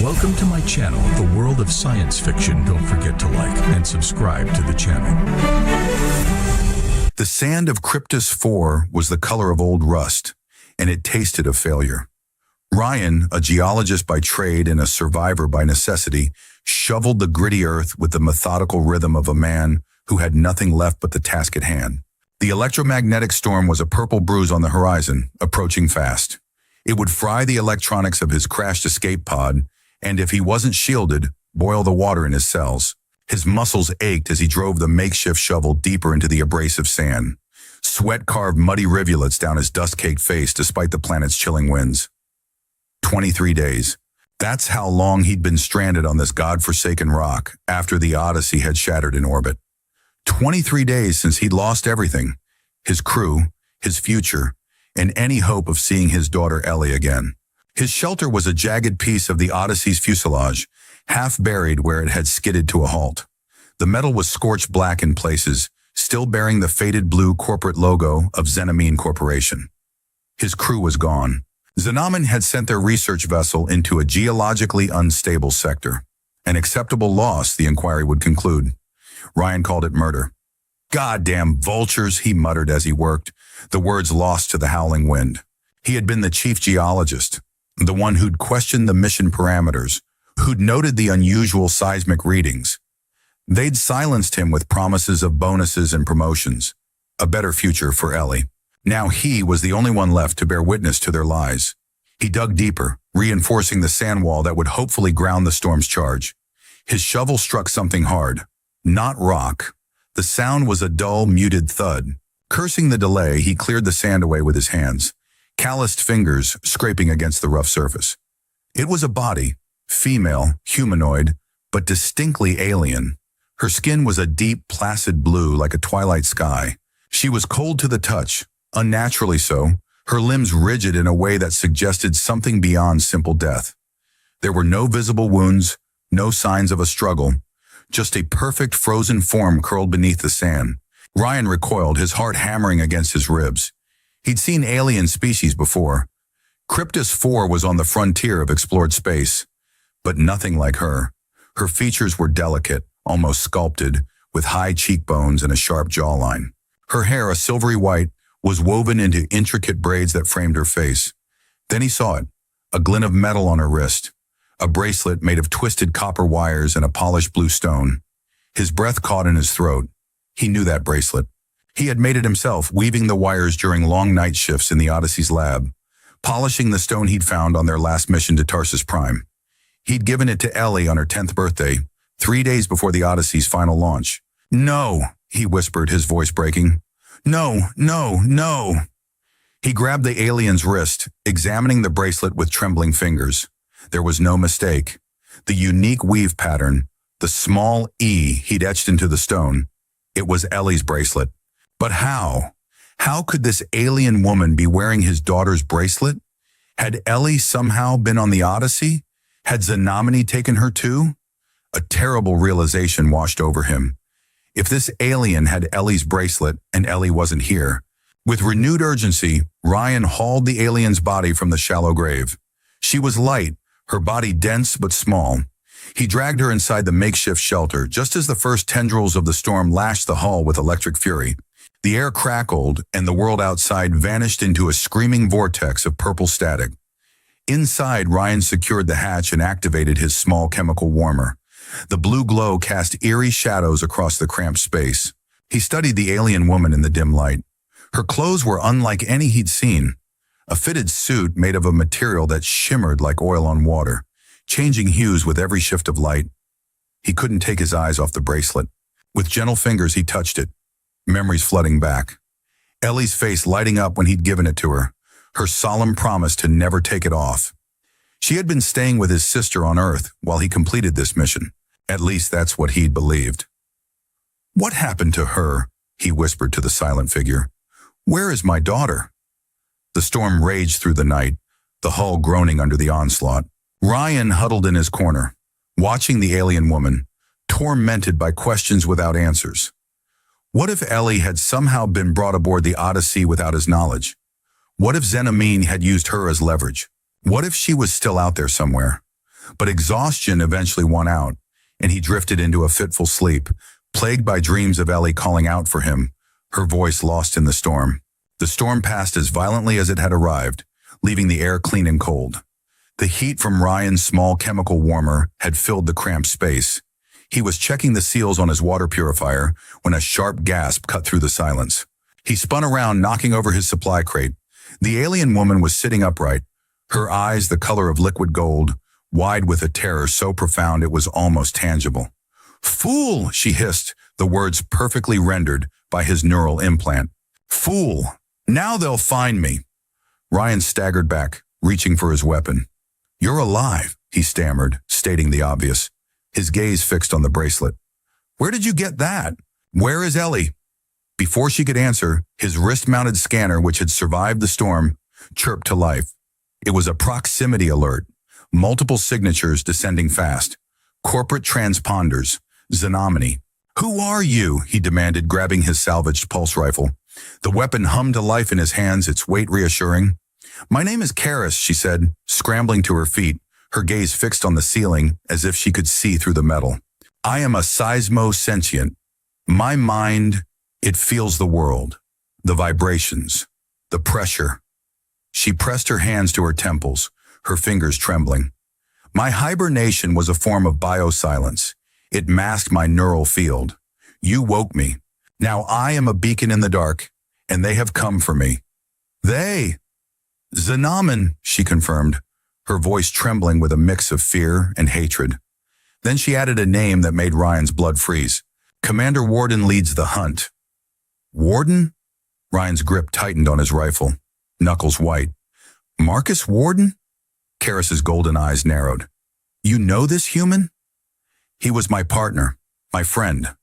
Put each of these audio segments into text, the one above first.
Welcome to my channel, The World of Science Fiction. Don't forget to like and subscribe to the channel. The sand of Cryptus 4 was the color of old rust, and it tasted of failure. Ryan, a geologist by trade and a survivor by necessity, shoveled the gritty earth with the methodical rhythm of a man who had nothing left but the task at hand. The electromagnetic storm was a purple bruise on the horizon, approaching fast. It would fry the electronics of his crashed escape pod, and if he wasn't shielded, boil the water in his cells. His muscles ached as he drove the makeshift shovel deeper into the abrasive sand. Sweat carved muddy rivulets down his dust-caked face despite the planet's chilling winds. 23 days. That's how long he'd been stranded on this godforsaken rock after the Odyssey had shattered in orbit. 23 days since he'd lost everything, his crew, his future, and any hope of seeing his daughter Ellie again. His shelter was a jagged piece of the Odyssey's fuselage, half buried where it had skidded to a halt. The metal was scorched black in places, still bearing the faded blue corporate logo of Xenamine Corporation. His crew was gone. Xenamine had sent their research vessel into a geologically unstable sector. An acceptable loss, the inquiry would conclude. Ryan called it murder. "Goddamn vultures," he muttered as he worked, the words lost to the howling wind. He had been the chief geologist, the one who'd questioned the mission parameters, who'd noted the unusual seismic readings. They'd silenced him with promises of bonuses and promotions, a better future for Ellie. Now he was the only one left to bear witness to their lies. He dug deeper, reinforcing the sand wall that would hopefully ground the storm's charge. His shovel struck something hard, not rock. The sound was a dull, muted thud. Cursing the delay, he cleared the sand away with his hands, calloused fingers scraping against the rough surface. It was a body, female, humanoid, but distinctly alien. Her skin was a deep, placid blue like a twilight sky. She was cold to the touch, unnaturally so, her limbs rigid in a way that suggested something beyond simple death. There were no visible wounds, no signs of a struggle, just a perfect frozen form curled beneath the sand. Ryan recoiled, his heart hammering against his ribs. He'd seen alien species before. Cryptus 4 was on the frontier of explored space, but nothing like her. Her features were delicate, almost sculpted, with high cheekbones and a sharp jawline. Her hair, a silvery white, was woven into intricate braids that framed her face. Then he saw it, a glint of metal on her wrist, a bracelet made of twisted copper wires and a polished blue stone. His breath caught in his throat. He knew that bracelet. He had made it himself, weaving the wires during long night shifts in the Odyssey's lab, polishing the stone he'd found on their last mission to Tarsus Prime. He'd given it to Ellie on her 10th birthday, 3 days before the Odyssey's final launch. "No," he whispered, his voice breaking. "No, no, no." He grabbed the alien's wrist, examining the bracelet with trembling fingers. There was no mistake. The unique weave pattern, the small E he'd etched into the stone, it was Ellie's bracelet. But how? How could this alien woman be wearing his daughter's bracelet? Had Ellie somehow been on the Odyssey? Had Xenamine taken her too? A terrible realization washed over him. If this alien had Ellie's bracelet and Ellie wasn't here, with renewed urgency, Ryan hauled the alien's body from the shallow grave. She was light, her body dense but small. He dragged her inside the makeshift shelter just as the first tendrils of the storm lashed the hull with electric fury. The air crackled, and the world outside vanished into a screaming vortex of purple static. Inside, Ryan secured the hatch and activated his small chemical warmer. The blue glow cast eerie shadows across the cramped space. He studied the alien woman in the dim light. Her clothes were unlike any he'd seen. A fitted suit made of a material that shimmered like oil on water, changing hues with every shift of light. He couldn't take his eyes off the bracelet. With gentle fingers, he touched it, memories flooding back. Ellie's face lighting up when he'd given it to her, her solemn promise to never take it off. She had been staying with his sister on Earth while he completed this mission. At least that's what he'd believed. "What happened to her?" he whispered to the silent figure. "Where is my daughter?" The storm raged through the night, the hull groaning under the onslaught. Ryan huddled in his corner, watching the alien woman, tormented by questions without answers. What if Ellie had somehow been brought aboard the Odyssey without his knowledge? What if Xenamine had used her as leverage? What if she was still out there somewhere? But exhaustion eventually won out, and he drifted into a fitful sleep, plagued by dreams of Ellie calling out for him, her voice lost in the storm. The storm passed as violently as it had arrived, leaving the air clean and cold. The heat from Ryan's small chemical warmer had filled the cramped space. He was checking the seals on his water purifier when a sharp gasp cut through the silence. He spun around, knocking over his supply crate. The alien woman was sitting upright, her eyes the color of liquid gold, wide with a terror so profound it was almost tangible. "Fool!" she hissed, the words perfectly rendered by his neural implant. "Fool! Now they'll find me!" Ryan staggered back, reaching for his weapon. "You're alive," he stammered, stating the obvious, his gaze fixed on the bracelet. "Where did you get that? Where is Ellie?" Before she could answer, his wrist-mounted scanner, which had survived the storm, chirped to life. It was a proximity alert, multiple signatures descending fast. Corporate transponders, Xenomany. "Who are you?" he demanded, grabbing his salvaged pulse rifle. The weapon hummed to life in his hands, its weight reassuring. "My name is Karis," she said, scrambling to her feet, her gaze fixed on the ceiling as if she could see through the metal. "I am a seismo-sentient. My mind, it feels the world, the vibrations, the pressure." She pressed her hands to her temples, her fingers trembling. "My hibernation was a form of biosilence. It masked my neural field. You woke me. Now I am a beacon in the dark, and they have come for me." "They?" "Xenoman," she confirmed, her voice trembling with a mix of fear and hatred. Then she added a name that made Ryan's blood freeze. "Commander Warden leads the hunt." "Warden?" Ryan's grip tightened on his rifle, knuckles white. "Marcus Warden?" Karis's golden eyes narrowed. "You know this human?" "He was my partner, my friend."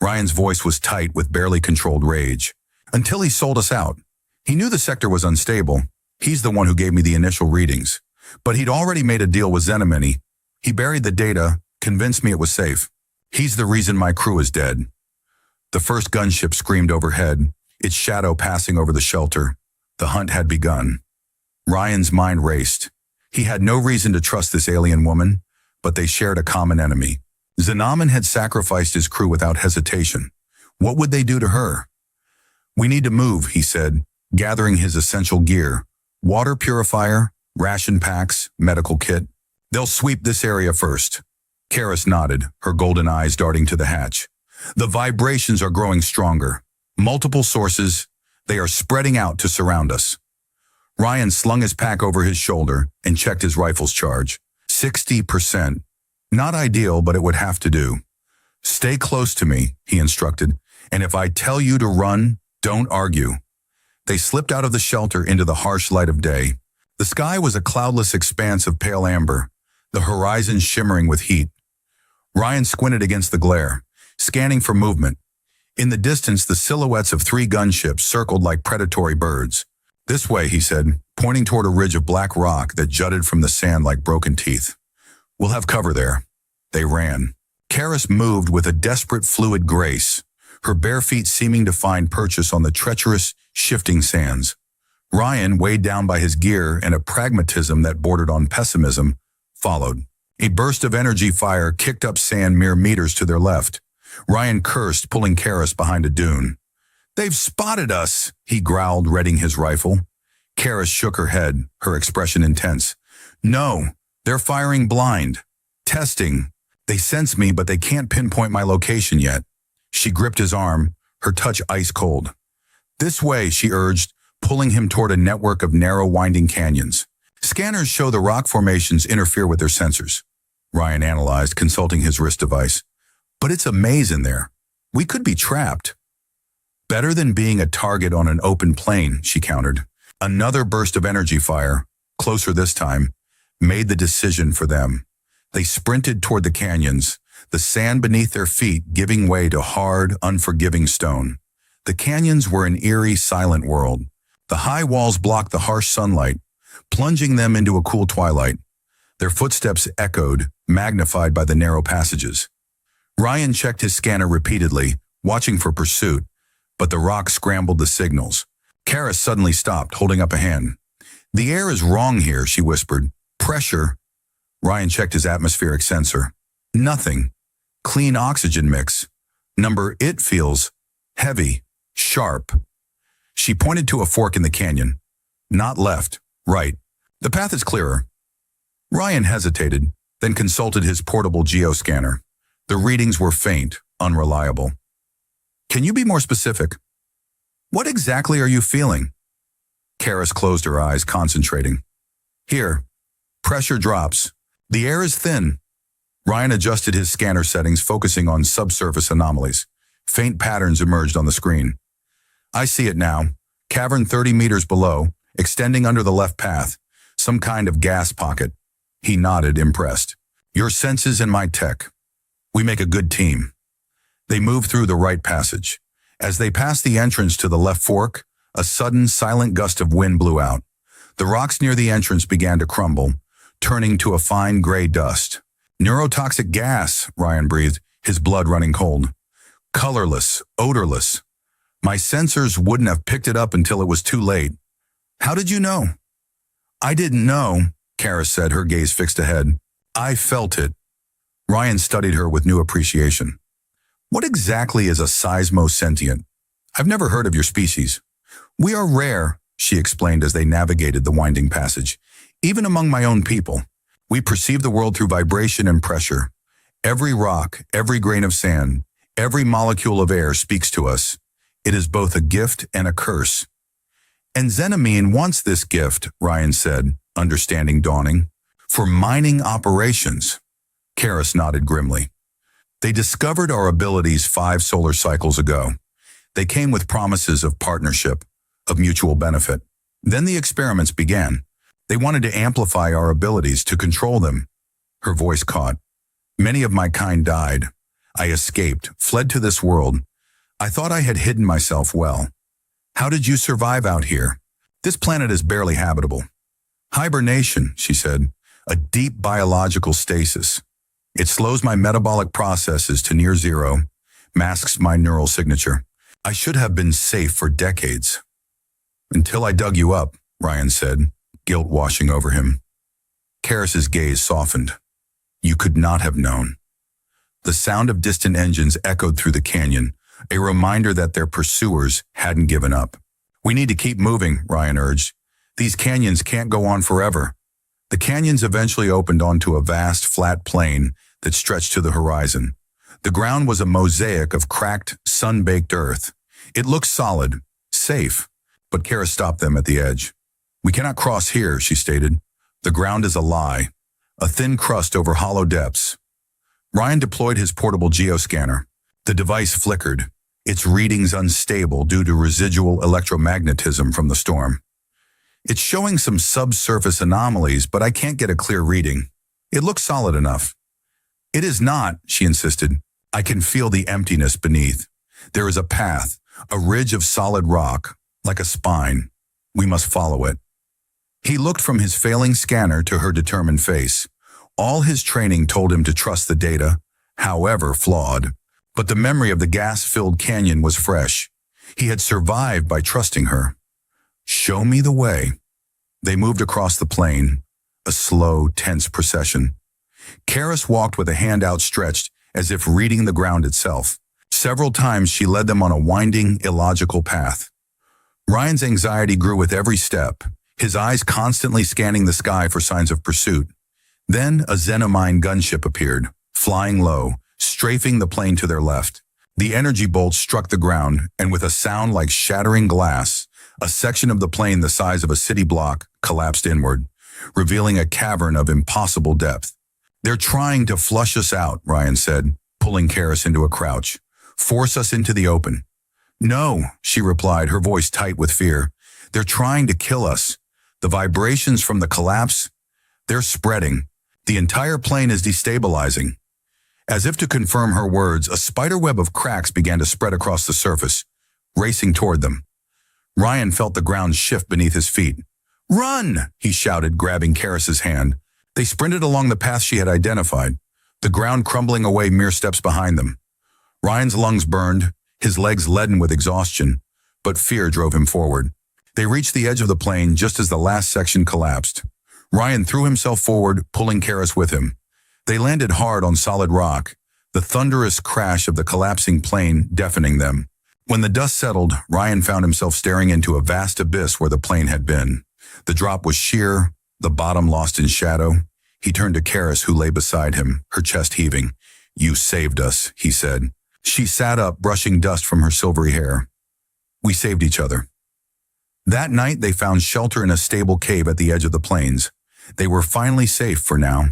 Ryan's voice was tight with barely controlled rage. "Until he sold us out. He knew the sector was unstable. He's the one who gave me the initial readings. But he'd already made a deal with Xenomany. He buried the data, convinced me it was safe. He's the reason my crew is dead." The first gunship screamed overhead, its shadow passing over the shelter. The hunt had begun. Ryan's mind raced. He had no reason to trust this alien woman, but they shared a common enemy. Xenoman had sacrificed his crew without hesitation. What would they do to her? "We need to move," he said, gathering his essential gear. Water purifier, ration packs, medical kit. "They'll sweep this area first." Karis nodded, her golden eyes darting to the hatch. "The vibrations are growing stronger. Multiple sources. They are spreading out to surround us." Ryan slung his pack over his shoulder and checked his rifle's charge. 60%. Not ideal, but it would have to do. "Stay close to me," he instructed, "and if I tell you to run, don't argue." They slipped out of the shelter into the harsh light of day. The sky was a cloudless expanse of pale amber, the horizon shimmering with heat. Ryan squinted against the glare, scanning for movement. In the distance, the silhouettes of 3 gunships circled like predatory birds. "This way," he said, pointing toward a ridge of black rock that jutted from the sand like broken teeth. "We'll have cover there." They ran. Karis moved with a desperate fluid grace, her bare feet seeming to find purchase on the treacherous, shifting sands. Ryan, weighed down by his gear and a pragmatism that bordered on pessimism, followed. A burst of energy fire kicked up sand mere meters to their left. Ryan cursed, pulling Karis behind a dune. "They've spotted us," he growled, readying his rifle. Karis shook her head, her expression intense. "No, they're firing blind. Testing. They sense me, but they can't pinpoint my location yet." She gripped his arm, her touch ice cold. "This way," she urged, pulling him toward a network of narrow, winding canyons. "Scanners show the rock formations interfere with their sensors," Ryan analyzed, consulting his wrist device. "But it's a maze in there. We could be trapped." "Better than being a target on an open plain," she countered. Another burst of energy fire, closer this time, made the decision for them. They sprinted toward the canyons, the sand beneath their feet giving way to hard, unforgiving stone. The canyons were an eerie, silent world. The high walls blocked the harsh sunlight, plunging them into a cool twilight. Their footsteps echoed, magnified by the narrow passages. Ryan checked his scanner repeatedly, watching for pursuit, but the rock scrambled the signals. Karis suddenly stopped, holding up a hand. "The air is wrong here," she whispered. "Pressure." Ryan checked his atmospheric sensor. Nothing. Clean oxygen mix. Number it feels heavy, sharp. She pointed to a fork in the canyon. Not left, right. The path is clearer. Ryan hesitated, then consulted his portable geoscanner. The readings were faint, unreliable. Can you be more specific? What exactly are you feeling? Karis closed her eyes, concentrating. Here. Pressure drops. The air is thin. Ryan adjusted his scanner settings, focusing on subsurface anomalies. Faint patterns emerged on the screen. I see it now. Cavern 30 meters below, extending under the left path. Some kind of gas pocket. He nodded, impressed. Your senses and my tech. We make a good team. They moved through the right passage. As they passed the entrance to the left fork, a sudden, silent gust of wind blew out. The rocks near the entrance began to crumble, turning to a fine gray dust. Neurotoxic gas, Ryan breathed, his blood running cold. Colorless, odorless. My sensors wouldn't have picked it up until it was too late. How did you know? I didn't know, Karis said, her gaze fixed ahead. I felt it. Ryan studied her with new appreciation. What exactly is a seismosentient? I've never heard of your species. We are rare, she explained as they navigated the winding passage. Even among my own people. We perceive the world through vibration and pressure. Every rock, every grain of sand, every molecule of air speaks to us. It is both a gift and a curse. And Xenamine wants this gift, Ryan said, understanding dawning. For mining operations. Karis nodded grimly. They discovered our abilities 5 solar cycles ago. They came with promises of partnership, of mutual benefit. Then the experiments began. They wanted to amplify our abilities, to control them. Her voice caught. Many of my kind died. I escaped, fled to this world. I thought I had hidden myself well. How did you survive out here? This planet is barely habitable. Hibernation, she said, a deep biological stasis. It slows my metabolic processes to near zero, masks my neural signature. I should have been safe for decades. Until I dug you up, Ryan said, guilt washing over him. Karis's gaze softened. You could not have known. The sound of distant engines echoed through the canyon, a reminder that their pursuers hadn't given up. We need to keep moving, Ryan urged. These canyons can't go on forever. The canyons eventually opened onto a vast, flat plain that stretched to the horizon. The ground was a mosaic of cracked, sun-baked earth. It looked solid, safe, but Karis stopped them at the edge. We cannot cross here, she stated. The ground is a lie, a thin crust over hollow depths. Ryan deployed his portable geoscanner. The device flickered, its readings unstable due to residual electromagnetism from the storm. It's showing some subsurface anomalies, but I can't get a clear reading. It looks solid enough. It is not, she insisted. I can feel the emptiness beneath. There is a path, a ridge of solid rock, like a spine. We must follow it. He looked from his failing scanner to her determined face. All his training told him to trust the data, however flawed. But the memory of the gas-filled canyon was fresh. He had survived by trusting her. Show me the way. They moved across the plain, a slow, tense procession. Karis walked with a hand outstretched, as if reading the ground itself. Several times she led them on a winding, illogical path. Ryan's anxiety grew with every step, his eyes constantly scanning the sky for signs of pursuit. Then a Xenamine gunship appeared, flying low, strafing the plain to their left. The energy bolt struck the ground, and with a sound like shattering glass, a section of the plain the size of a city block collapsed inward, revealing a cavern of impossible depth. They're trying to flush us out, Ryan said, pulling Karis into a crouch. Force us into the open. No, she replied, her voice tight with fear. They're trying to kill us. The vibrations from the collapse, they're spreading. The entire plain is destabilizing. As if to confirm her words, a spiderweb of cracks began to spread across the surface, racing toward them. Ryan felt the ground shift beneath his feet. Run! He shouted, grabbing Karis's hand. They sprinted along the path she had identified, the ground crumbling away mere steps behind them. Ryan's lungs burned, his legs leaden with exhaustion, but fear drove him forward. They reached the edge of the plain just as the last section collapsed. Ryan threw himself forward, pulling Karis with him. They landed hard on solid rock, the thunderous crash of the collapsing plane deafening them. When the dust settled, Ryan found himself staring into a vast abyss where the plane had been. The drop was sheer, the bottom lost in shadow. He turned to Karis, who lay beside him, her chest heaving. "You saved us," he said. She sat up, brushing dust from her silvery hair. "We saved each other." That night, they found shelter in a stable cave at the edge of the plains. They were finally safe for now.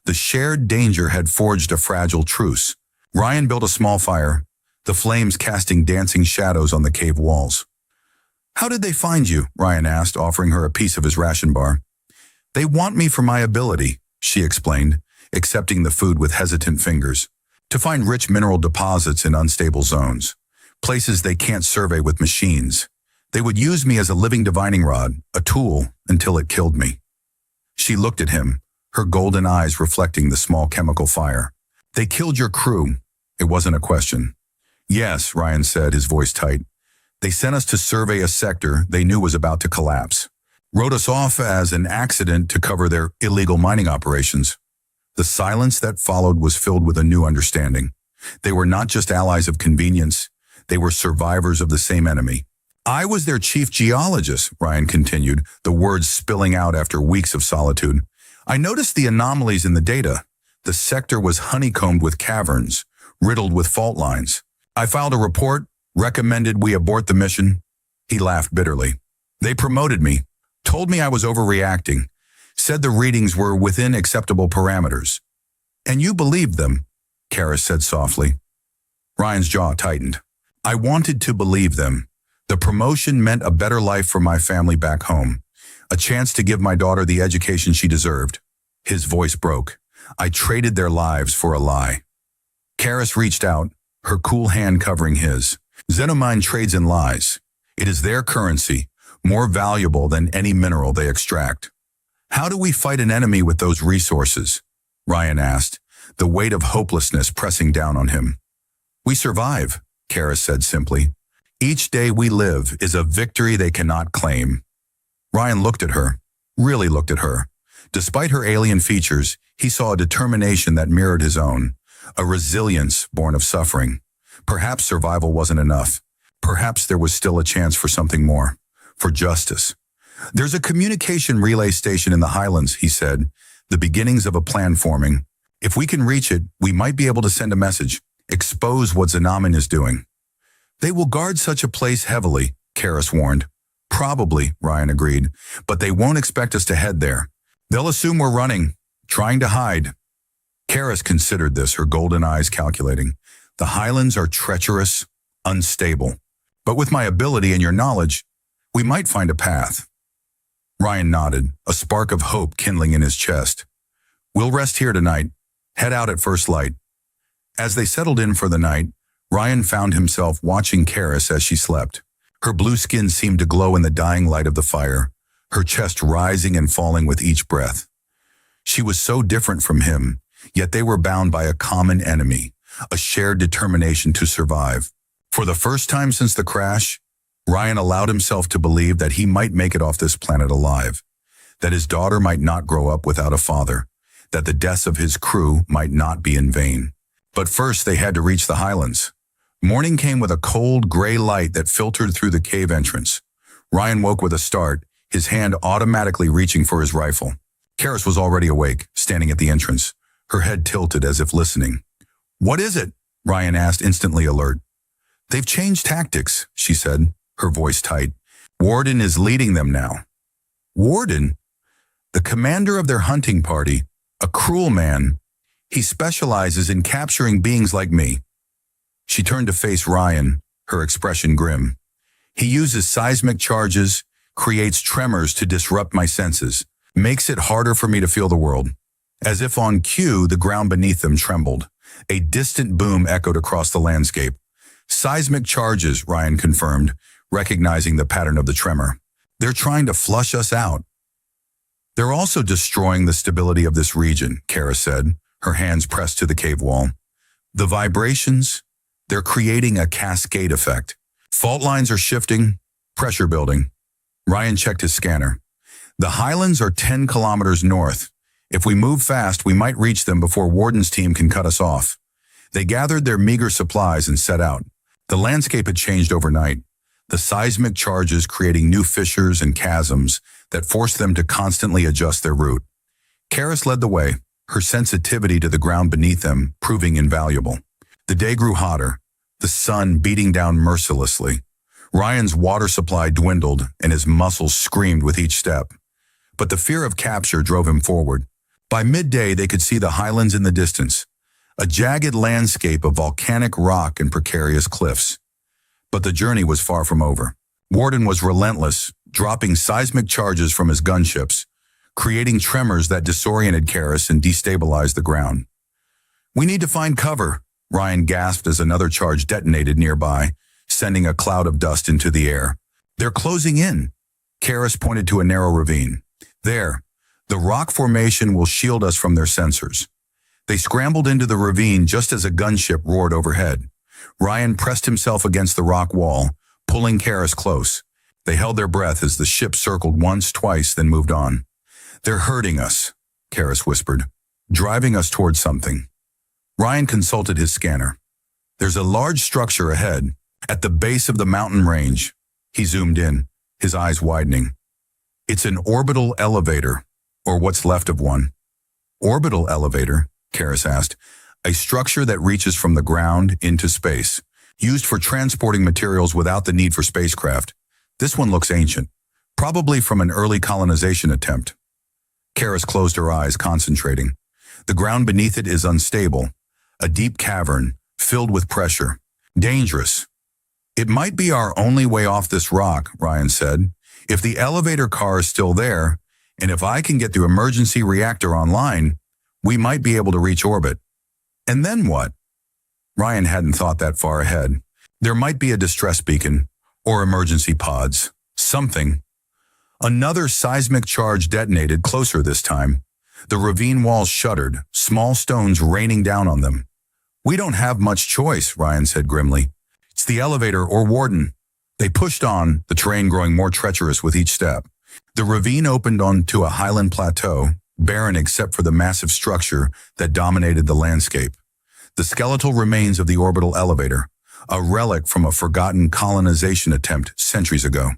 The shared danger had forged a fragile truce. Ryan built a small fire, the flames casting dancing shadows on the cave walls. "How did they find you?" Ryan asked, offering her a piece of his ration bar. "They want me for my ability," she explained, accepting the food with hesitant fingers. "To find rich mineral deposits in unstable zones, places they can't survey with machines. They would use me as a living divining rod, a tool, until it killed me." She looked at him, her golden eyes reflecting the small chemical fire. "They killed your crew." It wasn't a question. "Yes," Ryan said, his voice tight. "They sent us to survey a sector they knew was about to collapse. Wrote us off as an accident to cover their illegal mining operations." The silence that followed was filled with a new understanding. They were not just allies of convenience, they were survivors of the same enemy. "I was their chief geologist," Ryan continued, the words spilling out after weeks of solitude. "I noticed the anomalies in the data. The sector was honeycombed with caverns, riddled with fault lines. I filed a report, recommended we abort the mission." He laughed bitterly. "They promoted me, told me I was overreacting, said the readings were within acceptable parameters." "And you believed them," Karis said softly. Ryan's jaw tightened. "I wanted to believe them. The promotion meant a better life for my family back home, a chance to give my daughter the education she deserved." His voice broke. "I traded their lives for a lie." Karis reached out, her cool hand covering his. "Xenomine trades in lies. It is their currency, more valuable than any mineral they extract." "How do we fight an enemy with those resources?" Ryan asked, the weight of hopelessness pressing down on him. "We survive," Karis said simply. "Each day we live is a victory they cannot claim." Ryan looked at her, really looked at her. Despite her alien features, he saw a determination that mirrored his own, a resilience born of suffering. Perhaps survival wasn't enough. Perhaps there was still a chance for something more, for justice. "There's a communication relay station in the Highlands," he said, the beginnings of a plan forming. "If we can reach it, we might be able to send a message, expose what Xenomine is doing." "They will guard such a place heavily," Karis warned. "Probably," Ryan agreed, "but they won't expect us to head there. They'll assume we're running, trying to hide." Karis considered this, her golden eyes calculating. "The Highlands are treacherous, unstable. But with my ability and your knowledge, we might find a path." Ryan nodded, a spark of hope kindling in his chest. "We'll rest here tonight. Head out at first light." As they settled in for the night, Ryan found himself watching Karis as she slept. Her blue skin seemed to glow in the dying light of the fire, her chest rising and falling with each breath. She was so different from him, yet they were bound by a common enemy, a shared determination to survive. For the first time since the crash, Ryan allowed himself to believe that he might make it off this planet alive, that his daughter might not grow up without a father, that the deaths of his crew might not be in vain. But first they had to reach the Highlands. Morning came with a cold, gray light that filtered through the cave entrance. Ryan woke with a start, his hand automatically reaching for his rifle. Karis was already awake, standing at the entrance, her head tilted as if listening. "What is it?" Ryan asked, instantly alert. "They've changed tactics," she said, her voice tight. "Warden is leading them now." "Warden?" "The commander of their hunting party, a cruel man. He specializes in capturing beings like me." She turned to face Ryan, her expression grim. "He uses seismic charges, creates tremors to disrupt my senses, makes it harder for me to feel the world." As if on cue, the ground beneath them trembled. A distant boom echoed across the landscape. "Seismic charges," Ryan confirmed, recognizing the pattern of the tremor. "They're trying to flush us out." "They're also destroying the stability of this region," Karis said, her hands pressed to the cave wall. "The vibrations, they're creating a cascade effect. Fault lines are shifting, pressure building." Ryan checked his scanner. The highlands are 10 kilometers north. If we move fast, we might reach them before Warden's team can cut us off. They gathered their meager supplies and set out. The landscape had changed overnight, the seismic charges creating new fissures and chasms that forced them to constantly adjust their route. Karis led the way, her sensitivity to the ground beneath them proving invaluable. The day grew hotter, the sun beating down mercilessly. Ryan's water supply dwindled and his muscles screamed with each step. But the fear of capture drove him forward. By midday, they could see the highlands in the distance, a jagged landscape of volcanic rock and precarious cliffs. But the journey was far from over. Warden was relentless, dropping seismic charges from his gunships, creating tremors that disoriented Karis and destabilized the ground. "We need to find cover," Ryan gasped as another charge detonated nearby, sending a cloud of dust into the air. "They're closing in." Karis pointed to a narrow ravine. "There, the rock formation will shield us from their sensors." They scrambled into the ravine just as a gunship roared overhead. Ryan pressed himself against the rock wall, pulling Karis close. They held their breath as the ship circled once, twice, then moved on. "They're hurting us," Karis whispered, "driving us towards something." Ryan consulted his scanner. "There's a large structure ahead, at the base of the mountain range." He zoomed in, his eyes widening. "It's an orbital elevator, or what's left of one." "Orbital elevator?" Karis asked. "A structure that reaches from the ground into space, used for transporting materials without the need for spacecraft. This one looks ancient, probably from an early colonization attempt." Karis closed her eyes, concentrating. The ground beneath it is unstable, a deep cavern, filled with pressure. Dangerous. "It might be our only way off this rock," Ryan said. "If the elevator car is still there, and if I can get the emergency reactor online, we might be able to reach orbit." "And then what?" Ryan hadn't thought that far ahead. There might be a distress beacon, or emergency pods. Something. Another seismic charge detonated closer this time. The ravine walls shuddered, small stones raining down on them. "We don't have much choice," Ryan said grimly. "It's the elevator or Warden." They pushed on, the terrain growing more treacherous with each step. The ravine opened onto a highland plateau, barren except for the massive structure that dominated the landscape. The skeletal remains of the orbital elevator, a relic from a forgotten colonization attempt centuries ago.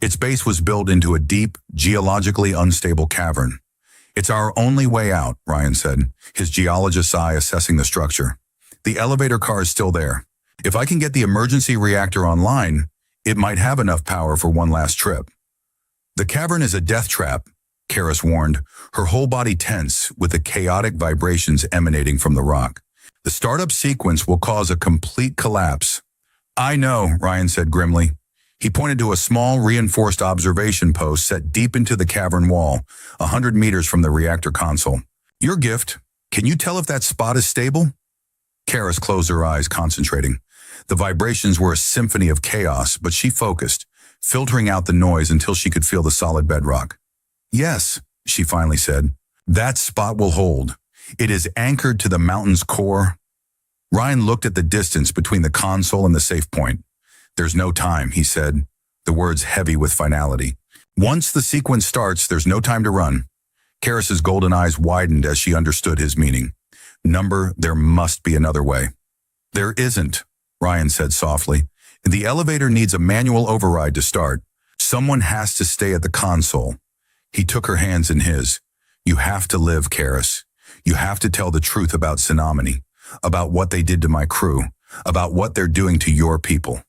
Its base was built into a deep, geologically unstable cavern. "It's our only way out," Ryan said, his geologist's eye assessing the structure. "The elevator car is still there. If I can get the emergency reactor online, it might have enough power for one last trip." "The cavern is a death trap," Karis warned, her whole body tense with the chaotic vibrations emanating from the rock. "The startup sequence will cause a complete collapse." "I know," Ryan said grimly. He pointed to a small, reinforced observation post set deep into the cavern wall, 100 meters from the reactor console. "Your gift. Can you tell if that spot is stable?" Karis closed her eyes, concentrating. The vibrations were a symphony of chaos, but she focused, filtering out the noise until she could feel the solid bedrock. "Yes," she finally said. "That spot will hold. It is anchored to the mountain's core." Ryan looked at the distance between the console and the safe point. "There's no time," he said, the words heavy with finality. "Once the sequence starts, there's no time to run." Karis's golden eyes widened as she understood his meaning. There must be another way." "There isn't," Ryan said softly. "The elevator needs a manual override to start. Someone has to stay at the console." He took her hands in his. "You have to live, Karis. You have to tell the truth about Tsunami, about what they did to my crew, about what they're doing to your people."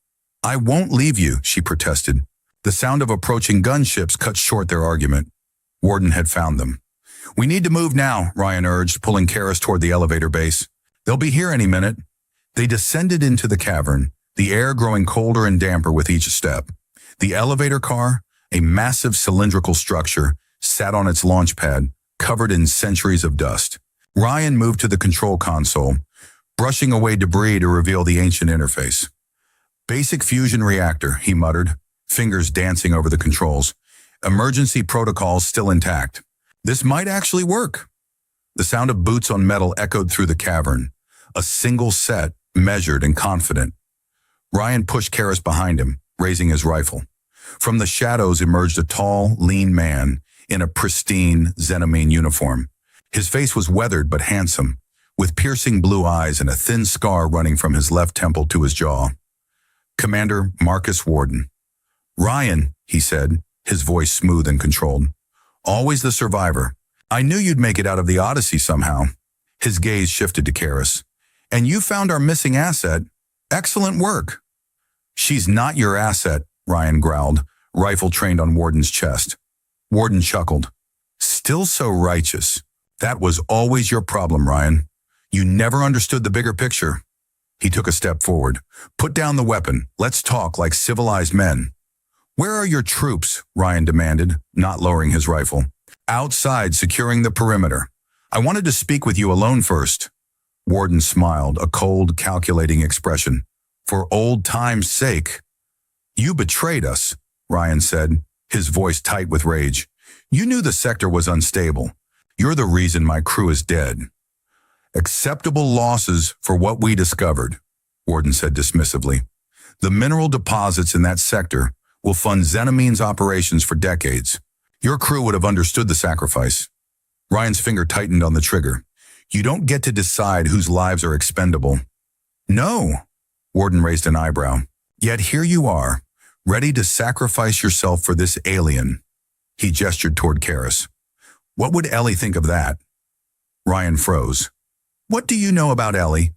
"I won't leave you," she protested. The sound of approaching gunships cut short their argument. Warden had found them. "We need to move now," Ryan urged, pulling Karis toward the elevator base. "They'll be here any minute." They descended into the cavern, the air growing colder and damper with each step. The elevator car, a massive cylindrical structure, sat on its launch pad, covered in centuries of dust. Ryan moved to the control console, brushing away debris to reveal the ancient interface. "Basic fusion reactor," he muttered, fingers dancing over the controls. "Emergency protocols still intact. This might actually work." The sound of boots on metal echoed through the cavern, a single set, measured and confident. Ryan pushed Karis behind him, raising his rifle. From the shadows emerged a tall, lean man, in a pristine Xenomane uniform. His face was weathered but handsome, with piercing blue eyes and a thin scar running from his left temple to his jaw. Commander Marcus Warden. Ryan, he said, his voice smooth and controlled. Always the survivor. I knew you'd make it out of the Odyssey somehow. His gaze shifted to Karis. And you found our missing asset. Excellent work. She's not your asset, Ryan growled, rifle trained on Warden's chest. Warden chuckled. Still so righteous. That was always your problem, Ryan. You never understood the bigger picture. He took a step forward. Put down the weapon. Let's talk like civilized men. Where are your troops? Ryan demanded, not lowering his rifle. Outside, securing the perimeter. I wanted to speak with you alone first. Warden smiled, a cold, calculating expression. For old time's sake. You betrayed us, Ryan said, his voice tight with rage. You knew the sector was unstable. You're the reason my crew is dead. Acceptable losses for what we discovered, Warden said dismissively. The mineral deposits in that sector will fund Xenomane's operations for decades. Your crew would have understood the sacrifice. Ryan's finger tightened on the trigger. You don't get to decide whose lives are expendable. No, Warden raised an eyebrow. Yet here you are, ready to sacrifice yourself for this alien. He gestured toward Karis. What would Ellie think of that? Ryan froze. What do you know about Ellie?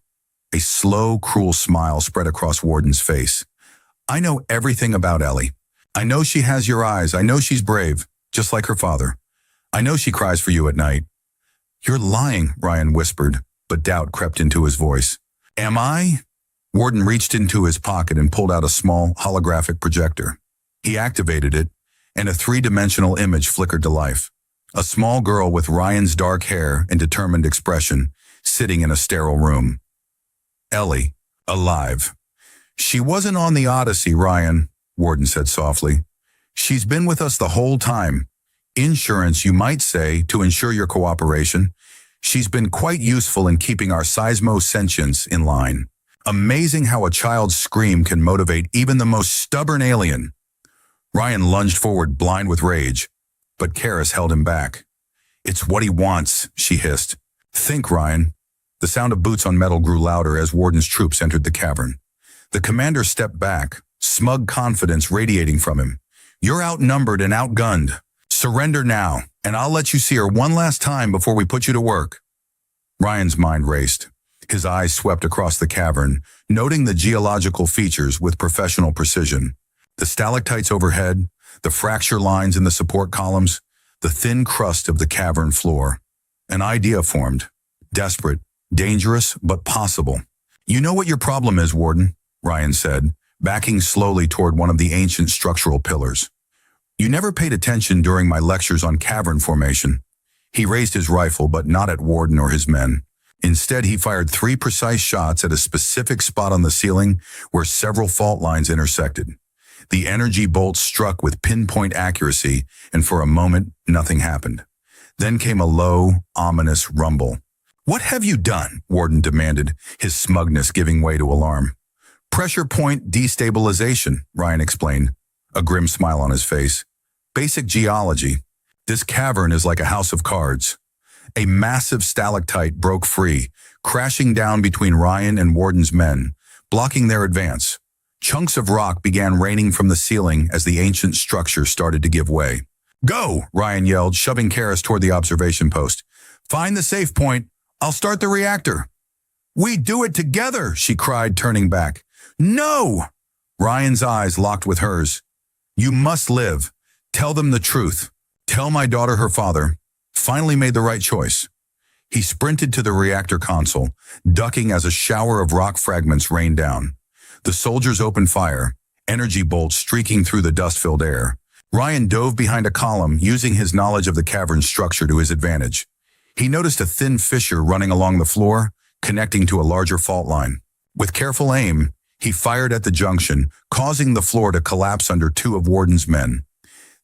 A slow, cruel smile spread across Warden's face. I know everything about Ellie. I know she has your eyes. I know she's brave, just like her father. I know she cries for you at night. You're lying, Ryan whispered, but doubt crept into his voice. Am I? Warden reached into his pocket and pulled out a small, holographic projector. He activated it, and a three-dimensional image flickered to life. A small girl with Ryan's dark hair and determined expression, sitting in a sterile room. Ellie, alive. She wasn't on the Odyssey, Ryan, Warden said softly. She's been with us the whole time. Insurance, you might say, to ensure your cooperation. She's been quite useful in keeping our seismosentience in line. Amazing how a child's scream can motivate even the most stubborn alien. Ryan lunged forward, blind with rage, but Karis held him back. It's what he wants, she hissed. Think, Ryan. The sound of boots on metal grew louder as Warden's troops entered the cavern. The commander stepped back, smug confidence radiating from him. You're outnumbered and outgunned. Surrender now, and I'll let you see her one last time before we put you to work. Ryan's mind raced. His eyes swept across the cavern, noting the geological features with professional precision. The stalactites overhead, the fracture lines in the support columns, the thin crust of the cavern floor. An idea formed. Desperate, dangerous, but possible. You know what your problem is, Warden, Ryan said, backing slowly toward one of the ancient structural pillars. You never paid attention during my lectures on cavern formation. He raised his rifle, but not at Warden or his men. Instead, he fired 3 precise shots at a specific spot on the ceiling where several fault lines intersected. The energy bolts struck with pinpoint accuracy, and for a moment, nothing happened. Then came a low, ominous rumble. What have you done? Warden demanded, his smugness giving way to alarm. Pressure point destabilization, Ryan explained, a grim smile on his face. Basic geology. This cavern is like a house of cards. A massive stalactite broke free, crashing down between Ryan and Warden's men, blocking their advance. Chunks of rock began raining from the ceiling as the ancient structure started to give way. Go, Ryan yelled, shoving Karis toward the observation post. Find the safe point. I'll start the reactor. We do it together, she cried, turning back. No! Ryan's eyes locked with hers. You must live. Tell them the truth. Tell my daughter her father finally made the right choice. He sprinted to the reactor console, ducking as a shower of rock fragments rained down. The soldiers opened fire, energy bolts streaking through the dust-filled air. Ryan dove behind a column, using his knowledge of the cavern's structure to his advantage. He noticed a thin fissure running along the floor, connecting to a larger fault line. With careful aim, he fired at the junction, causing the floor to collapse under 2 of Warden's men.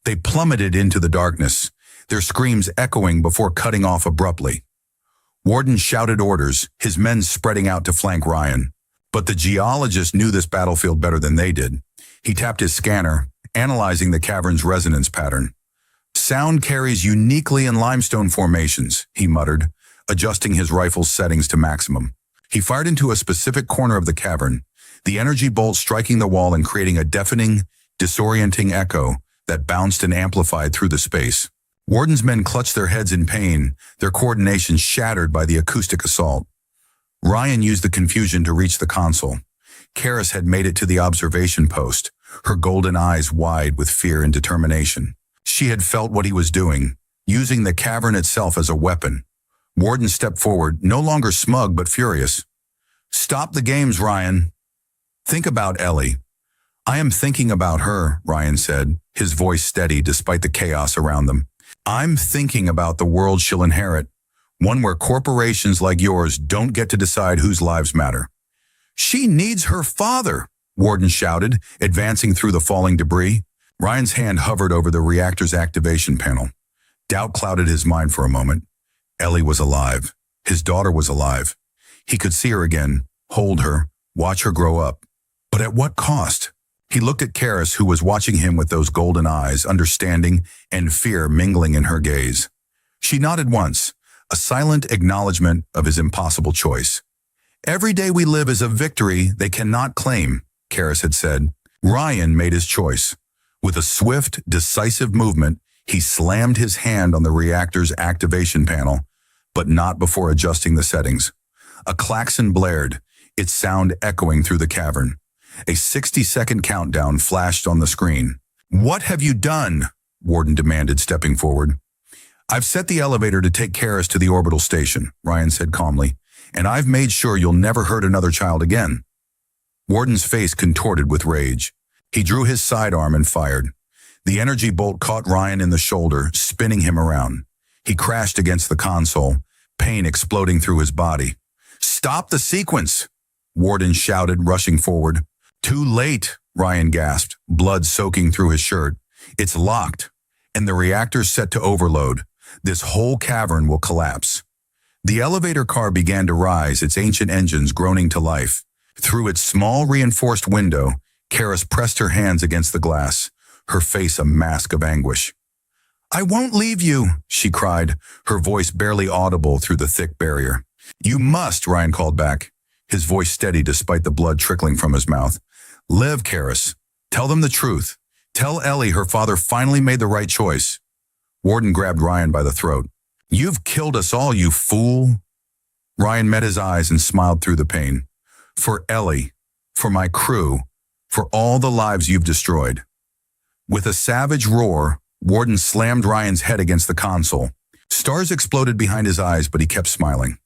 They plummeted into the darkness, their screams echoing before cutting off abruptly. Warden shouted orders, his men spreading out to flank Ryan. But the geologist knew this battlefield better than they did. He tapped his scanner, analyzing the cavern's resonance pattern. Sound carries uniquely in limestone formations, he muttered, adjusting his rifle's settings to maximum. He fired into a specific corner of the cavern, the energy bolt striking the wall and creating a deafening, disorienting echo that bounced and amplified through the space. Warden's men clutched their heads in pain, their coordination shattered by the acoustic assault. Ryan used the confusion to reach the console. Karis had made it to the observation post, her golden eyes wide with fear and determination. She had felt what he was doing, using the cavern itself as a weapon. Warden stepped forward, no longer smug but furious. "Stop the games, Ryan. Think about Ellie." "I am thinking about her," Ryan said, his voice steady despite the chaos around them. "I'm thinking about the world she'll inherit, one where corporations like yours don't get to decide whose lives matter." "She needs her father," Warden shouted, advancing through the falling debris. Ryan's hand hovered over the reactor's activation panel. Doubt clouded his mind for a moment. Ellie was alive. His daughter was alive. He could see her again, hold her, watch her grow up. But at what cost? He looked at Karis, who was watching him with those golden eyes, understanding and fear mingling in her gaze. She nodded once, a silent acknowledgement of his impossible choice. "Every day we live is a victory they cannot claim," Karis had said. Ryan made his choice. With a swift, decisive movement, he slammed his hand on the reactor's activation panel, but not before adjusting the settings. A klaxon blared, its sound echoing through the cavern. A 60-second countdown flashed on the screen. "What have you done?" Warden demanded, stepping forward. "I've set the elevator to take Karis to the orbital station," Ryan said calmly, "and I've made sure you'll never hurt another child again." Warden's face contorted with rage. He drew his sidearm and fired. The energy bolt caught Ryan in the shoulder, spinning him around. He crashed against the console, pain exploding through his body. "Stop the sequence!" Warden shouted, rushing forward. "Too late," Ryan gasped, blood soaking through his shirt. "It's locked, and the reactor's set to overload. This whole cavern will collapse." The elevator car began to rise, its ancient engines groaning to life. Through its small reinforced window, Karis pressed her hands against the glass, her face a mask of anguish. "I won't leave you," she cried, her voice barely audible through the thick barrier. "You must," Ryan called back, his voice steady despite the blood trickling from his mouth. "Live, Karis. Tell them the truth. Tell Ellie her father finally made the right choice." Warden grabbed Ryan by the throat. "You've killed us all, you fool." Ryan met his eyes and smiled through the pain. "For Ellie, for my crew, for all the lives you've destroyed." With a savage roar, Warden slammed Ryan's head against the console. Stars exploded behind his eyes, but he kept smiling.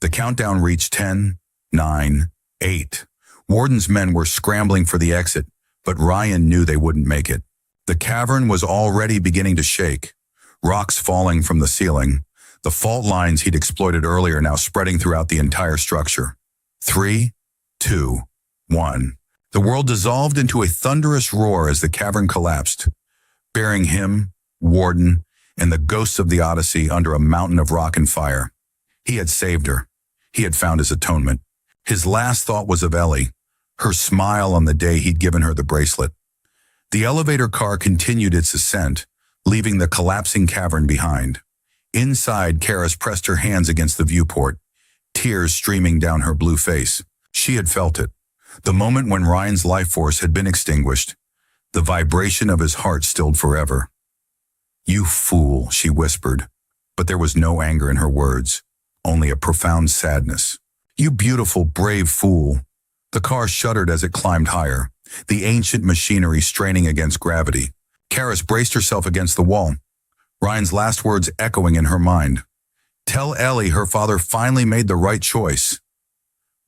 The countdown reached 10, 9, 8. Warden's men were scrambling for the exit, but Ryan knew they wouldn't make it. The cavern was already beginning to shake, rocks falling from the ceiling, the fault lines he'd exploited earlier now spreading throughout the entire structure. 3, 2, 1. The world dissolved into a thunderous roar as the cavern collapsed, burying him, Warden, and the ghosts of the Odyssey under a mountain of rock and fire. He had saved her. He had found his atonement. His last thought was of Ellie, her smile on the day he'd given her the bracelet. The elevator car continued its ascent, leaving the collapsing cavern behind. Inside, Karis pressed her hands against the viewport, tears streaming down her blue face. She had felt it. The moment when Ryan's life force had been extinguished, the vibration of his heart stilled forever. "You fool," she whispered, but there was no anger in her words, only a profound sadness. "You beautiful, brave fool." The car shuddered as it climbed higher, the ancient machinery straining against gravity. Karis braced herself against the wall, Ryan's last words echoing in her mind. "Tell Ellie her father finally made the right choice."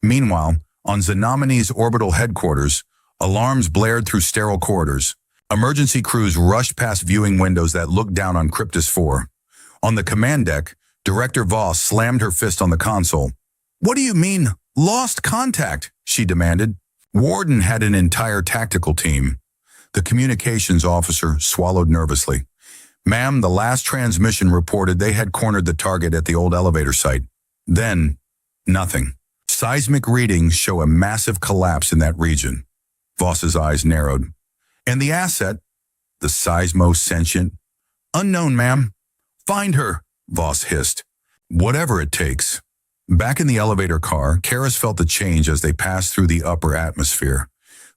Meanwhile, on Xenomani's orbital headquarters, alarms blared through sterile corridors. Emergency crews rushed past viewing windows that looked down on Cryptus 4. On the command deck, Director Voss slammed her fist on the console. "What do you mean, lost contact?" she demanded. Warden had an entire tactical team. The communications officer swallowed nervously. "Ma'am, the last transmission reported they had cornered the target at the old elevator site. Then, nothing. Seismic readings show a massive collapse in that region." Voss's eyes narrowed. "And the asset, the seismo-sentient, Unknown, ma'am. Find her, Voss hissed. Whatever it takes. Back in the elevator car, Karis felt the change as they passed through the upper atmosphere,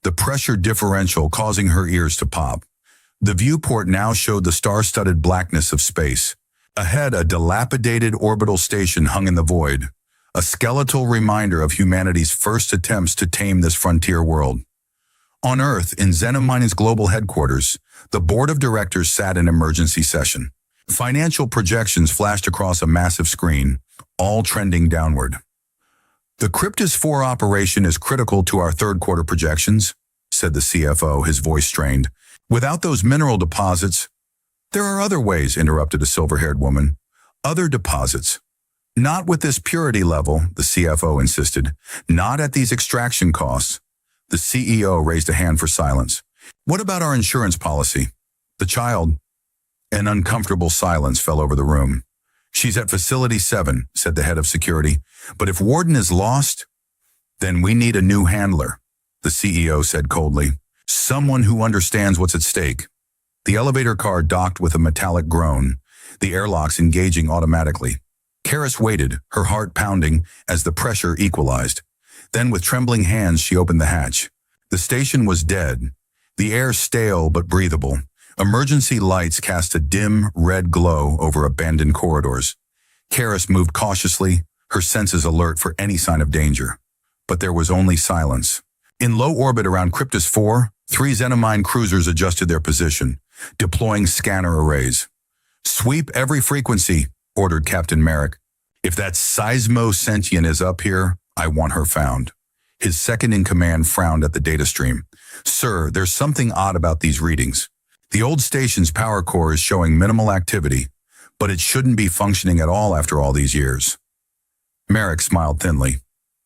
the pressure differential causing her ears to pop. The viewport now showed the star-studded blackness of space. Ahead, a dilapidated orbital station hung in the void, a skeletal reminder of humanity's first attempts to tame this frontier world. On Earth, in Xenomining's global headquarters, the board of directors sat in emergency session. Financial projections flashed across a massive screen, all trending downward. The Cryptus 4 operation is critical to our third quarter projections, said the CFO, his voice strained. Without those mineral deposits, there are other ways, interrupted a silver-haired woman. Other deposits. Not with this purity level, the CFO insisted. Not at these extraction costs. The CEO raised a hand for silence. What about our insurance policy? The child. An uncomfortable silence fell over the room. She's at Facility 7, said the head of security. But if Warden is lost, then we need a new handler, the CEO said coldly. Someone who understands what's at stake. The elevator car docked with a metallic groan, the airlocks engaging automatically. Karis waited, her heart pounding, as the pressure equalized. Then with trembling hands she opened the hatch. The station was dead, the air stale but breathable. Emergency lights cast a dim, red glow over abandoned corridors. Karis moved cautiously, her senses alert for any sign of danger. But there was only silence. In low orbit around Cryptus 4, 3 Xenomine cruisers adjusted their position, deploying scanner arrays. Sweep every frequency, ordered Captain Merrick. If that seismo-sentient is up here, I want her found. His second-in-command frowned at the data stream. Sir, there's something odd about these readings. The old station's power core is showing minimal activity, but it shouldn't be functioning at all after all these years. Merrick smiled thinly.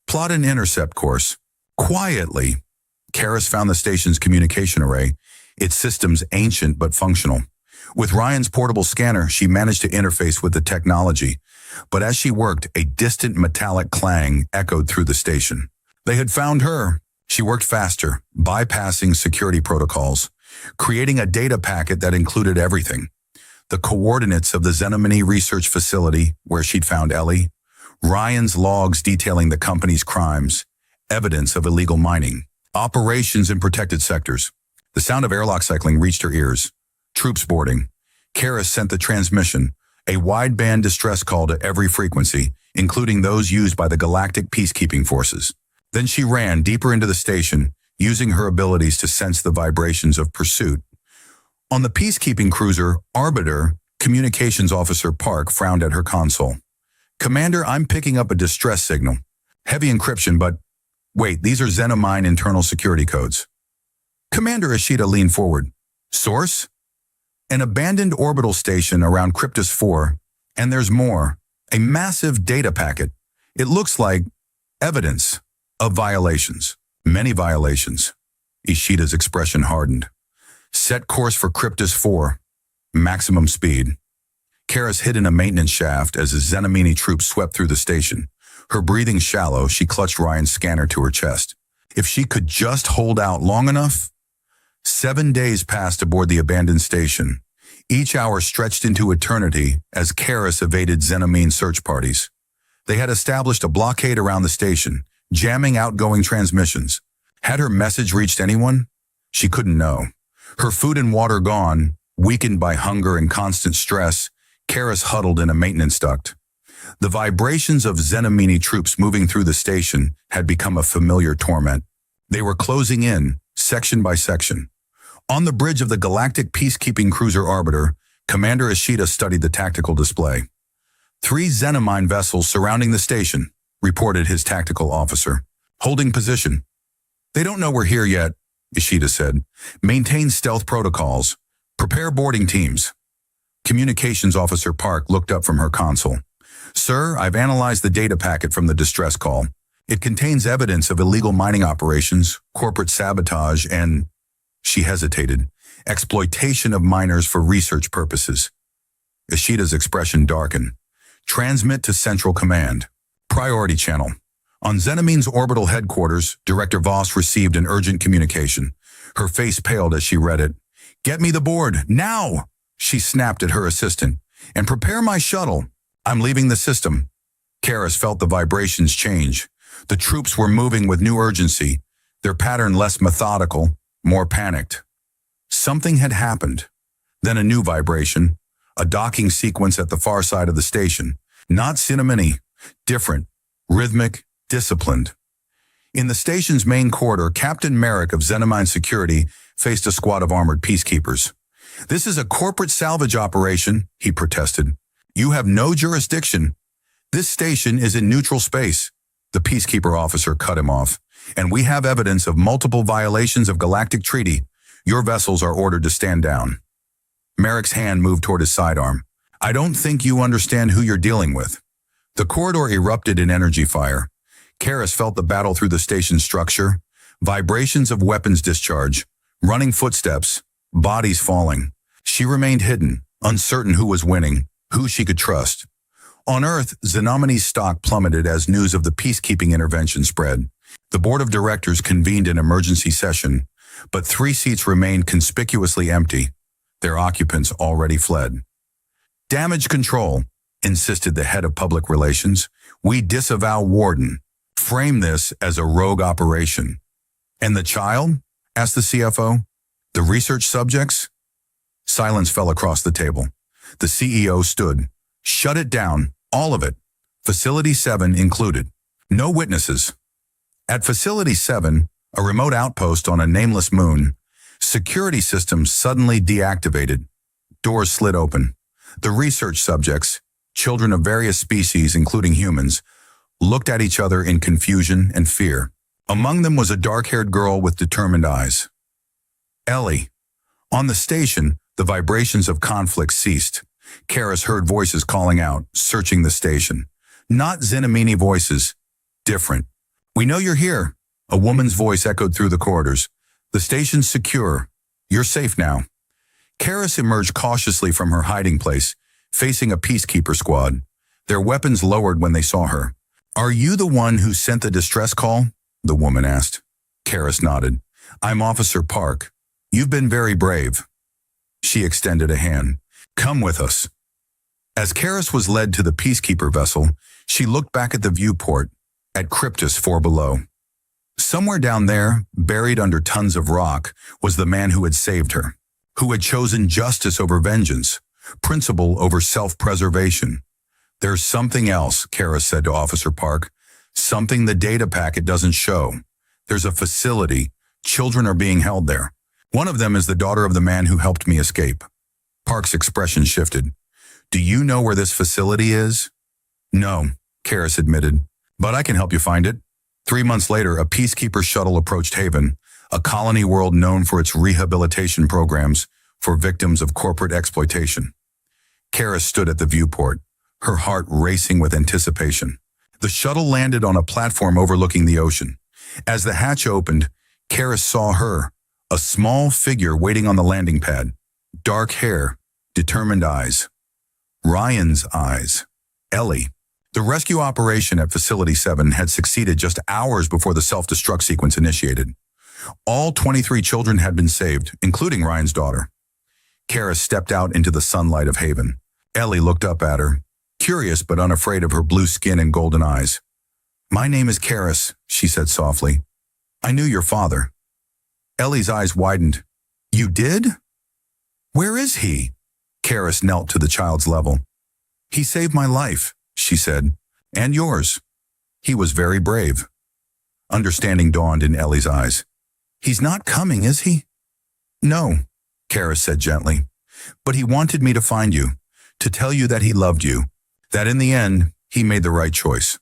Plot an intercept course. Quietly. Karis found the station's communication array, its systems ancient but functional. With Ryan's portable scanner, she managed to interface with the technology, but as she worked, a distant metallic clang echoed through the station. They had found her. She worked faster, bypassing security protocols, creating a data packet that included everything. The coordinates of the Xenomini research facility, where she'd found Ellie, Ryan's logs detailing the company's crimes, evidence of illegal mining, operations in protected sectors. The sound of airlock cycling reached her ears. Troops boarding. Karis sent the transmission, a wideband distress call to every frequency, including those used by the Galactic peacekeeping forces. Then she ran deeper into the station, using her abilities to sense the vibrations of pursuit. On the peacekeeping cruiser, Arbiter, Communications Officer Park frowned at her console. Commander, I'm picking up a distress signal. Heavy encryption, but wait, these are Xenomine internal security codes. Commander Ishida leaned forward. Source? An abandoned orbital station around Cryptus 4, and there's more. A massive data packet. It looks like evidence of violations. Many violations. Ishida's expression hardened. Set course for Cryptus 4. Maximum speed. Karis hid in a maintenance shaft as the Xenomini troops swept through the station. Her breathing shallow, she clutched Ryan's scanner to her chest. If she could just hold out long enough. 7 days passed aboard the abandoned station. Each hour stretched into eternity as Karis evaded Xenomine search parties. They had established a blockade around the station, jamming outgoing transmissions. Had her message reached anyone? She couldn't know. Her food and water gone, weakened by hunger and constant stress, Karis huddled in a maintenance duct. The vibrations of Xenomini troops moving through the station had become a familiar torment. They were closing in, section by section. On the bridge of the Galactic peacekeeping cruiser Arbiter, Commander Ishida studied the tactical display. 3 Xenomine vessels surrounding the station, reported his tactical officer. Holding position. They don't know we're here yet, Ishida said. Maintain stealth protocols. Prepare boarding teams. Communications Officer Park looked up from her console. Sir, I've analyzed the data packet from the distress call. It contains evidence of illegal mining operations, corporate sabotage, and, she hesitated, exploitation of miners for research purposes. Ishida's expression darkened. Transmit to Central Command. Priority channel. On Xenomine's orbital headquarters, Director Voss received an urgent communication. Her face paled as she read it. Get me the board, now! She snapped at her assistant. "And prepare my shuttle. I'm leaving the system." Karis felt the vibrations change. The troops were moving with new urgency, their pattern less methodical, more panicked. Something had happened. Then a new vibration, a docking sequence at the far side of the station. Not cinnamony, different, rhythmic, disciplined. In the station's main corridor, Captain Merrick of Xenomine Security faced a squad of armored peacekeepers. "This is a corporate salvage operation," he protested. "You have no jurisdiction. This station is in neutral space." The peacekeeper officer cut him off. "And we have evidence of multiple violations of galactic treaty. Your vessels are ordered to stand down." Merrick's hand moved toward his sidearm. "I don't think you understand who you're dealing with." The corridor erupted in energy fire. Karis felt the battle through the station's structure, vibrations of weapons discharge, running footsteps, bodies falling. She remained hidden, uncertain who was winning, who she could trust. On Earth, Xenomine's stock plummeted as news of the peacekeeping intervention spread. The board of directors convened an emergency session, but 3 seats remained conspicuously empty. Their occupants already fled. "Damage control," insisted the head of public relations. "We disavow Warden. Frame this as a rogue operation." "And the child?" asked the CFO. "The research subjects?" Silence fell across the table. The CEO stood. "Shut it down, all of it. Facility 7 included. No witnesses." At Facility 7, a remote outpost on a nameless moon, security systems suddenly deactivated. Doors slid open. The research subjects, children of various species including humans, looked at each other in confusion and fear. Among them was a dark-haired girl with determined eyes. Ellie. On the station, the vibrations of conflict ceased. Karis heard voices calling out, searching the station. Not Xenomini voices. Different. "We know you're here." A woman's voice echoed through the corridors. "The station's secure. You're safe now." Karis emerged cautiously from her hiding place, facing a peacekeeper squad. Their weapons lowered when they saw her. "Are you the one who sent the distress call?" the woman asked. Karis nodded. "I'm Officer Park. You've been very brave." She extended a hand. "Come with us." As Karis was led to the peacekeeper vessel, she looked back at the viewport, at Cryptus 4 below. Somewhere down there, buried under tons of rock, was the man who had saved her, who had chosen justice over vengeance, principle over self-preservation. "There's something else," Karis said to Officer Park. "Something the data packet doesn't show. There's a facility. Children are being held there. One of them is the daughter of the man who helped me escape." Park's expression shifted. "Do you know where this facility is?" "No," Karis admitted, "but I can help you find it." 3 months later, a peacekeeper shuttle approached Haven, a colony world known for its rehabilitation programs for victims of corporate exploitation. Karis stood at the viewport, her heart racing with anticipation. The shuttle landed on a platform overlooking the ocean. As the hatch opened, Karis saw her, a small figure waiting on the landing pad. Dark hair, determined eyes. Ryan's eyes. Ellie. The rescue operation at Facility 7 had succeeded just hours before the self-destruct sequence initiated. All 23 children had been saved, including Ryan's daughter. Karis stepped out into the sunlight of Haven. Ellie looked up at her, curious but unafraid of her blue skin and golden eyes. "My name is Karis," she said softly. "I knew your father." Ellie's eyes widened. "You did? Where is he?" Karis knelt to the child's level. "He saved my life," she said, "and yours. He was very brave." Understanding dawned in Ellie's eyes. "He's not coming, is he?" "No," Karis said gently. "But he wanted me to find you, to tell you that he loved you, that in the end, he made the right choice."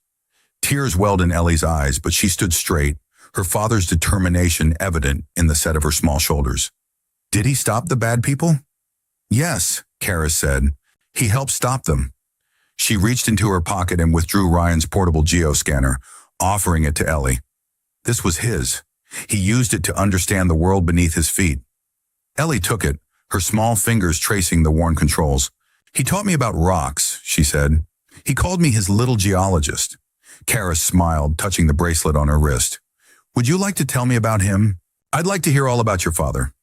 Tears welled in Ellie's eyes, but she stood straight, her father's determination evident in the set of her small shoulders. "Did he stop the bad people?" "Yes," Karis said. "He helped stop them." She reached into her pocket and withdrew Ryan's portable geoscanner, offering it to Ellie. This was his. He used it to understand the world beneath his feet. Ellie took it, her small fingers tracing the worn controls. "He taught me about rocks," she said. "He called me his little geologist." Karis smiled, touching the bracelet on her wrist. "Would you like to tell me about him?" "I'd like to hear all about your father."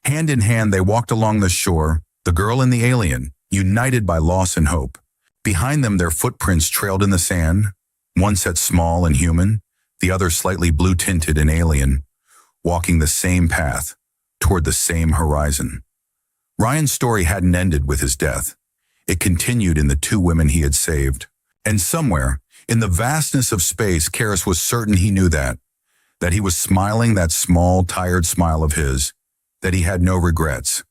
Hand in hand, they walked along the shore, The girl and the alien, united by loss and hope. Behind them, their footprints trailed in the sand, one set small and human, the other slightly blue-tinted and alien, walking the same path, toward the same horizon. Ryan's story hadn't ended with his death. It continued in the two women he had saved. And somewhere, in the vastness of space, Karis was certain he knew that he was smiling that small, tired smile of his, that he had no regrets,